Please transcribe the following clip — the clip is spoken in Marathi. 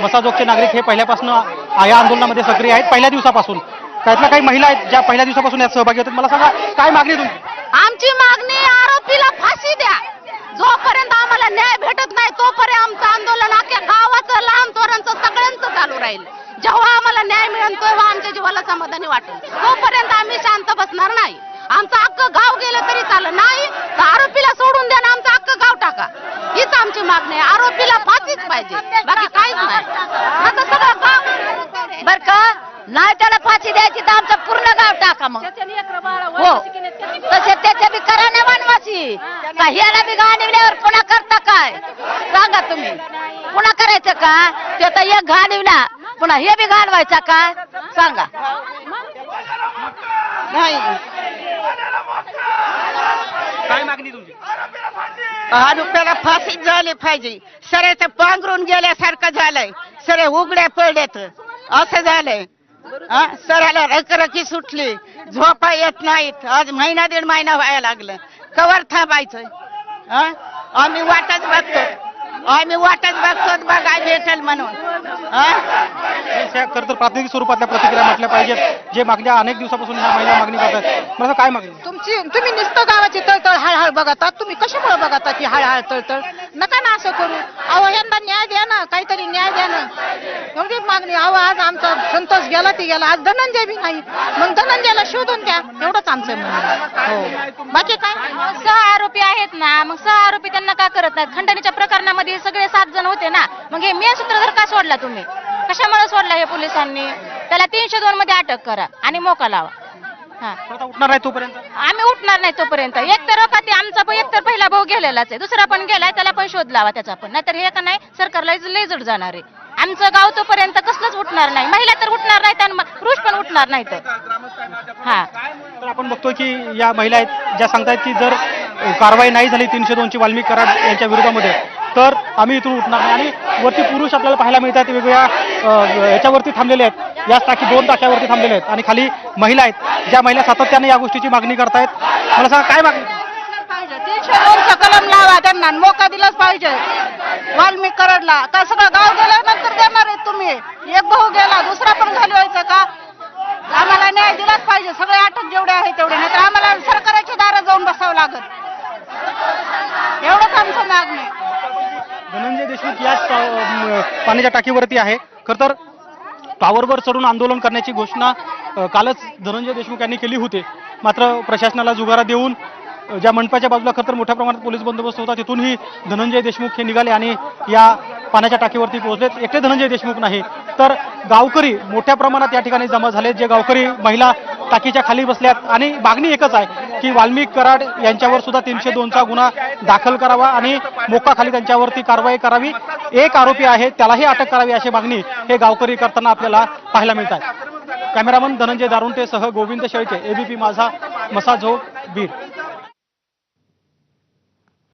मसाजोगचे नागरिक हे पहिल्यापासून या आंदोलनामध्ये सक्रिय आहेत, पहिल्या दिवसापासून. त्यातल्या काही महिला आहेत ज्या पहिल्या दिवसापासून यात सहभागी होतात. मला सांगा, काय मागणी तुमची? आमची मागणी आरोपीला फाशी द्या. जोपर्यंत आम्हाला न्याय भेटत नाही तोपर्यंत आमचं आंदोलन अख्ख्या गावाचं, लहान थोरांचं सगळ्यांचं चालू राहील. जेव्हा आम्हाला न्याय मिळेल तेव्हा आमच्या जीवाला समाधानी वाटेल. तोपर्यंत आम्ही शांत बसणार नाही. आमचं अख्खं गाव गेलं तरी चालेल, नाही तर आरोपीला सोडून द्या ना, आमचं अख्खं गाव टाका. हीच आमची मागणी आहे. आरोपीला फाशीच पाहिजे, बाकी काहीच नाही. आता सगळं गाव बर का नाही, त्याला फाशी द्यायची तर आमचं पूर्ण गाव टाका. मग हो तसे त्याच्या बी करा ना वनवासी. का ह्याला बी घाणीवल्यावर पुन्हा करता काय सांगा तुम्ही? पुन्हा करायचं का? ते तर एक घाणीवला पुन्हा हे बी घालवायचा का सांगा? नाही, काय मागणी तुमची? आरोपीला फाशीच झाली पाहिजे. सऱ्याचं पांघरून गेल्यासारखं झालंय, सरे उघड्या पडल्यात असं झालंय. सराला रखरखी सुटली, झोपा येत नाहीत. आज महिना दीड महिना व्हायला लागलं. कवर थांबायचं? आम्ही वाटच बघतो बघाय भेटेल म्हणून. खरं तर प्राथमिक स्वरूपातल्या प्रतिक्रिया म्हटल्या पाहिजेत, जे मागल्या अनेक दिवसापासून ह्या महिला मागणी करतात. मला काय मागणी? तुम्ही नुसतं गावाची तळतळ हळहळ बघतात. तुम्ही कशामुळे बघतात ती हळहळ तळतळ? नका ना असं करू. अहो यंदा न्याय द्या ना, काहीतरी न्याय द्या ना, एवढीच मागणी. अहो आज आमचा संतोष गेला ती गेला, आज धनंजय बी नाही, मग धनंजयला शोधून द्या, एवढंच आमचं म्हणणं. हो, बाकी काय? 6 आरोपी आहेत ना, मग 6 आरोपी त्यांना का करत नाहीत? खंडणीच्या प्रकरणामध्ये सगळे 7 जण होते ना, मग हे मेन सूत्रधार का सोडला तुम्ही? कशामुळे सोडला हे पोलिसांनी? त्याला 302 मध्ये अटक करा आणि मोका लावा. उठणार नाही तोपर्यंत आम्ही उठणार नाही तोपर्यंत. एक तर का ते आमचा एक तर पहिला भाऊ गेलेलाच आहे, दुसरा पण गेलाय, त्याला पण शोध लावा त्याचा पण. नाहीतर हे का नाही सरकारला लय जड जाणार आहे. आमचं गाव तोपर्यंत कसलंच उठणार नाही. महिला तर उठणार नाहीत आणि पुरुष पण उठणार नाहीत. तर आपण बघतोय की या महिला आहेत ज्या सांगतायत की जर कारवाई नाही झाली 302 ची वाल्मिक कराड यांच्या विरोधामध्ये तर आम्ही इथून उठणार नाही. आणि वरती पुरुष आपल्याला पाहायला मिळतात, वेगवेगळ्या याच्यावरती टाकलेले आहेत, याच टाकी 2 टाक्यावरती थांबलेले आहेत. आणि खाली महिला आहेत ज्या महिला सातत्याने या गोष्टीची मागणी करतायत. मला सांगा, काय मागणी? 302चा कलम लावा त्यांना, मोका दिलाच पाहिजे वाल्मिक कराडला. का सगळं गाव गेल्यानंतर देणार आहे तुम्ही? एक भाऊ गेला, दुसरा पण घालवायचा का? आम्हाला न्याय दिलाच पाहिजे. सगळे अटक जेवढे आहे तेवढे, नाही तर आम्हाला सरकारच्या दारात जाऊन बसावं लागत. एवढंच आमचं मागणी. धनंजय देशमुख याच पाण्याच्या टाकीवरती आहे. खरं तर टॉवरवर चढून आंदोलन करण्याची घोषणा कालच धनंजय देशमुख यांनी केली होती. मात्र प्रशासनाला जुगारा देऊन ज्या मंडपाच्या बाजूला खरं तर मोठ्या प्रमाणात पोलीस बंदोबस्त होता तिथूनही धनंजय देशमुख हे निघाले आणि या पाण्याच्या टाकीवरती पोहोचलेत. एकटे धनंजय देशमुख नाही तर गावकरी मोठ्या प्रमाणात या ठिकाणी जमा झाले. जे गावकरी महिला टाकीच्या खाली बसल्यात आणि मागणी एकच आहे की वाल्मिक कराड यांच्यावर सुद्धा 302चा गुन्हा दाखल करावा आणि मोक्काखाली त्यांच्यावरती कारवाई करावी. एक आरोपी आहे त्यालाही अटक करावी अशी मागणी हे गावकरी करताना आपल्याला पाहायला मिळतात. कॅमेरामन धनंजय दारुंटेसह गोविंद शेळके, एबीपी माझा, मसाजोग, बीड.